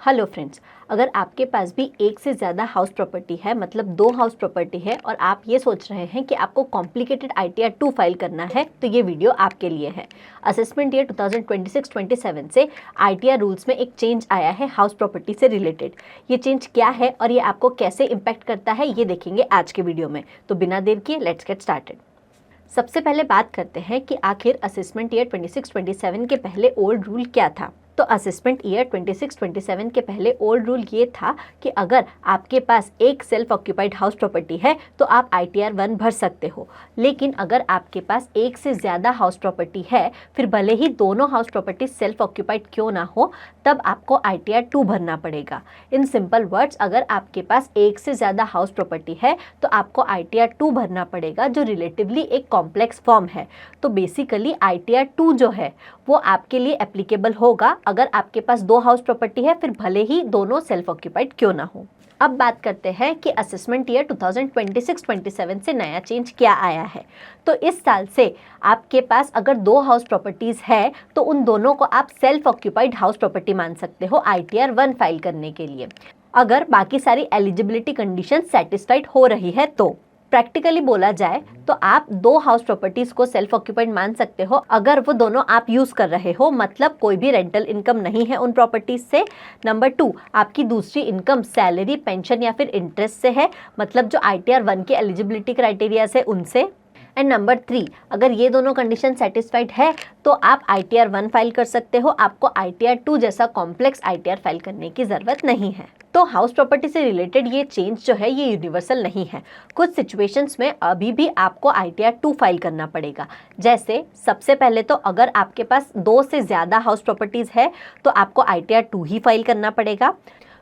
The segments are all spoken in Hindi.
हेलो फ्रेंड्स, अगर आपके पास भी एक से ज़्यादा हाउस प्रॉपर्टी है, मतलब 2 हाउस प्रॉपर्टी है और आप ये सोच रहे हैं कि आपको कॉम्प्लिकेटेड ITR 2 फाइल करना है, तो ये वीडियो आपके लिए है। असेसमेंट ईयर 2026-27 से ITR रूल्स में एक चेंज आया है हाउस प्रॉपर्टी से रिलेटेड। ये चेंज क्या है और ये आपको कैसे इम्पैक्ट करता है, ये देखेंगे आज के वीडियो में। तो बिना देर किए लेट्स गेट स्टार्टेड। सबसे पहले बात करते हैं कि आखिर असेसमेंट ईयर 26-27 के पहले ओल्ड रूल क्या था। तो असेसमेंट ईयर 26-27 के पहले ओल्ड रूल ये था कि अगर आपके पास एक सेल्फ ऑक्यूपाइड हाउस प्रॉपर्टी है तो आप ITR 1 भर सकते हो। लेकिन अगर आपके पास एक से ज़्यादा हाउस प्रॉपर्टी है, फिर भले ही दोनों हाउस प्रॉपर्टी सेल्फ ऑक्यूपाइड क्यों ना हो, तब आपको ITR 2 भरना पड़ेगा। इन सिंपल वर्ड्स, अगर आपके पास एक से ज़्यादा हाउस प्रॉपर्टी है तो आपको ITR 2 भरना पड़ेगा, जो रिलेटिवली एक कॉम्प्लेक्स फॉर्म है। तो बेसिकली ITR 2 जो है वो आपके लिए एप्लीकेबल होगा अगर आपके पास 2 हाउस प्रॉपर्टी है, फिर भले ही दोनों सेल्फ ऑक्यूपाइड क्यों ना हो। अब बात करते हैं कि असेसमेंट ईयर 2026-27 से नया चेंज क्या आया है। तो इस साल से आपके पास अगर 2 हाउस प्रॉपर्टीज़ है तो उन दोनों को आप सेल्फ ऑक्यूपाइड हाउस प्रॉपर्टी मान सकते हो ITR 1 फाइल करने के लिए, अगर बाकी सारी एलिजिबिलिटी कंडीशन सेटिस्फाइड हो रही है तो। प्रैक्टिकली बोला जाए तो आप 2 हाउस प्रॉपर्टीज को सेल्फ ऑक्यूपाइड मान सकते हो अगर वो दोनों आप यूज कर रहे हो, मतलब कोई भी रेंटल इनकम नहीं है उन प्रॉपर्टीज से। नंबर 2, आपकी दूसरी इनकम सैलरी, पेंशन या फिर इंटरेस्ट से है, मतलब जो ITR 1 के एलिजिबिलिटी क्राइटेरिया है उनसे। एंड नंबर 3, अगर ये दोनों कंडीशन सेटिस्फाइड है तो आप ITR 1 फाइल कर सकते हो। आपको ITR 2 जैसा कॉम्प्लेक्स ITR फाइल करने की ज़रूरत नहीं है। तो हाउस प्रॉपर्टी से रिलेटेड ये चेंज जो है ये यूनिवर्सल नहीं है। कुछ सिचुएशंस में अभी भी आपको ITR 2 फाइल करना पड़ेगा। जैसे सबसे पहले तो अगर आपके पास 2 से ज़्यादा हाउस प्रॉपर्टीज़ है तो आपको ITR 2 ही फाइल करना पड़ेगा।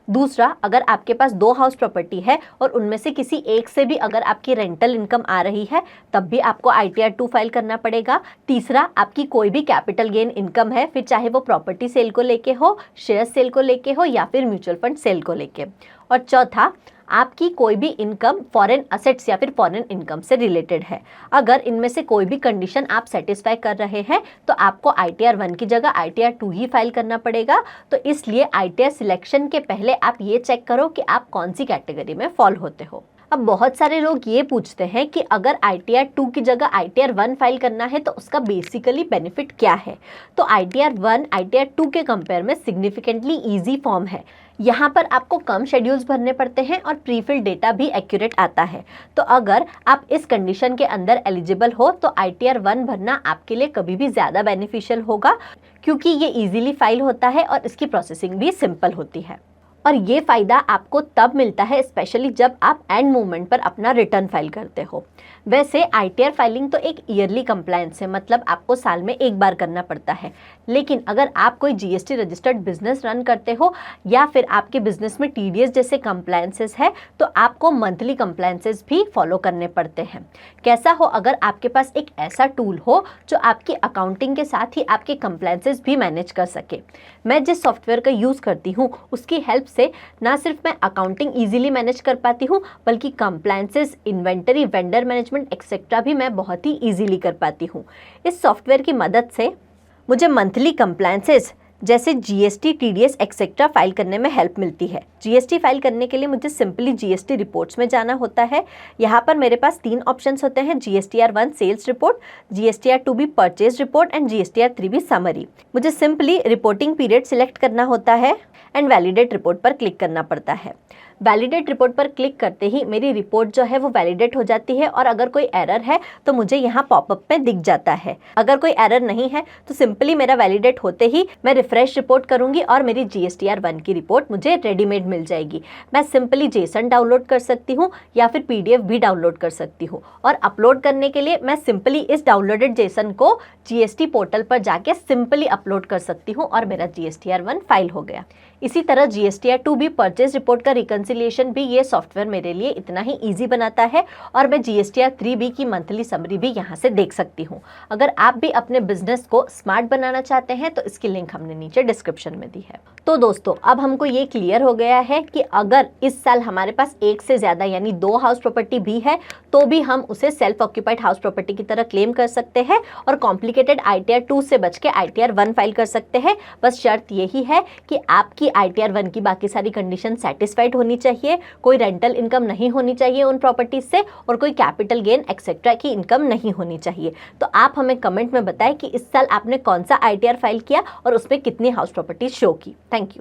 दूसरा, अगर आपके पास 2 हाउस प्रॉपर्टी है और उनमें से किसी एक से भी अगर आपकी रेंटल इनकम आ रही है तब भी आपको ITR 2 फाइल करना पड़ेगा। तीसरा, आपकी कोई भी कैपिटल गेन इनकम है, फिर चाहे वो प्रॉपर्टी सेल को लेके हो, शेयर सेल को लेके हो या फिर म्यूचुअल फंड सेल को लेके। और चौथा, आपकी कोई भी इनकम फॉरेन असेट्स या फिर फॉरेन इनकम से रिलेटेड है। अगर इनमें से कोई भी कंडीशन आप सेटिस्फाई कर रहे हैं तो आपको ITR 1 की जगह ITR 2 ही फाइल करना पड़ेगा। तो इसलिए ITR सिलेक्शन के पहले आप ये चेक करो कि आप कौन सी कैटेगरी में फॉल होते हो। अब बहुत सारे लोग ये पूछते हैं कि अगर ITR 2 की जगह ITR 1 फाइल करना है तो उसका बेसिकली बेनिफिट क्या है। तो ITR 1 ITR 2 के कंपेयर में सिग्निफिकेंटली ईजी फॉर्म है। यहाँ पर आपको कम शेड्यूल्स भरने पड़ते हैं और प्रीफिल डेटा भी एक्यूरेट आता है। तो अगर आप इस कंडीशन के अंदर एलिजिबल हो तो ITR 1 भरना आपके लिए कभी भी ज़्यादा बेनिफिशियल होगा, क्योंकि ये इजीली फाइल होता है और इसकी प्रोसेसिंग भी सिंपल होती है। और ये फ़ायदा आपको तब मिलता है स्पेशली जब आप एंड मोमेंट पर अपना रिटर्न फाइल करते हो। वैसे ITR फाइलिंग तो एक ईयरली कंप्लायंस है, मतलब आपको साल में एक बार करना पड़ता है। लेकिन अगर आप कोई GST रजिस्टर्ड बिजनेस रन करते हो या फिर आपके बिजनेस में TDS जैसे कंप्लायंसेस है तो आपको मंथली कंप्लायंसेस भी फॉलो करने पड़ते हैं। कैसा हो, अगर आपके पास एक ऐसा टूल हो जो आपकी अकाउंटिंग के साथ ही आपके कंप्लायंसेस भी मैनेज कर सके। मैं जिस सॉफ्टवेयर का यूज़ करती हूँ उसकी हेल्प से ना सिर्फ मैं अकाउंटिंग इजीली मैनेज कर पाती हूँ, बल्कि compliances, inventory, vendor management etcetera भी मैं बहुत ही इजीली कर पाती हूँ। इस सॉफ्टवेयर की मदद से मुझे मंथली कंप्लायंसेस जैसे GST, TDS एक्सेट्रा फाइल करने में हेल्प मिलती है। GST फाइल करने के लिए मुझे सिंपली GST रिपोर्ट्स में जाना होता है। यहाँ पर मेरे पास 3 ऑप्शंस होते हैं: GSTR 1 सेल्स रिपोर्ट, GSTR 2 भी परचेज रिपोर्ट एंड GSTR 3 भी समरी। मुझे सिंपली रिपोर्टिंग पीरियड सिलेक्ट करना होता है एंड वैलिडेट रिपोर्ट पर क्लिक करना पड़ता है। वैलिडेट रिपोर्ट पर क्लिक करते ही मेरी रिपोर्ट जो है वो वैलिडेट हो जाती है और अगर कोई एरर है तो मुझे यहाँ पॉपअप में दिख जाता है। अगर कोई एरर नहीं है तो सिंपली मेरा वैलिडेट होते ही मैं रिफ्रेश रिपोर्ट करूँगी और मेरी GSTR 1 की रिपोर्ट मुझे रेडीमेड मिल जाएगी। मैं सिंपली JSON डाउनलोड कर सकती हूँ या फिर PDF भी डाउनलोड कर सकती हूँ और अपलोड करने के लिए मैं सिंपली इस डाउनलोडेड JSON को GST पोर्टल पर जाके सिंपली अपलोड कर सकती हूँ और मेरा GSTR 1 फाइल हो गया। इसी तरह GSTR 2 भी परचेज रिपोर्ट का रिकन्सिलिएशन भी ये सॉफ्टवेयर मेरे लिए इतना ही ईजी बनाता है और मैं GSTR 3B की मंथली समरी भी यहाँ से देख सकती हूँ। अगर आप भी अपने बिजनेस को स्मार्ट बनाना चाहते हैं तो इसकी लिंक हमने नीचे डिस्क्रिप्शन में दी है। तो दोस्तों, अब हमको ये क्लियर हो गया है कि अगर इस साल हमारे पास एक से ज़्यादा यानी 2 हाउस प्रॉपर्टी भी है तो भी हम उसे सेल्फ ऑक्यूपाइड हाउस प्रॉपर्टी की तरह क्लेम कर सकते हैं और कॉम्प्लिकेटेड ITR 2 से बच के ITR 1 फाइल कर सकते हैं। बस शर्त यही है कि आपकी आपकी ITR 1 की बाकी सारी कंडीशन सेटिस्फाइड होनी चाहिए, कोई रेंटल इनकम नहीं होनी चाहिए उन प्रॉपर्टीज से, और कोई कैपिटल गेन एक्सेट्रा की इनकम नहीं होनी चाहिए। तो आप हमें कमेंट में बताएं कि इस साल आपने कौन सा ITR फाइल किया और उसमें कितनी हाउस प्रॉपर्टीज शो की। Thank you.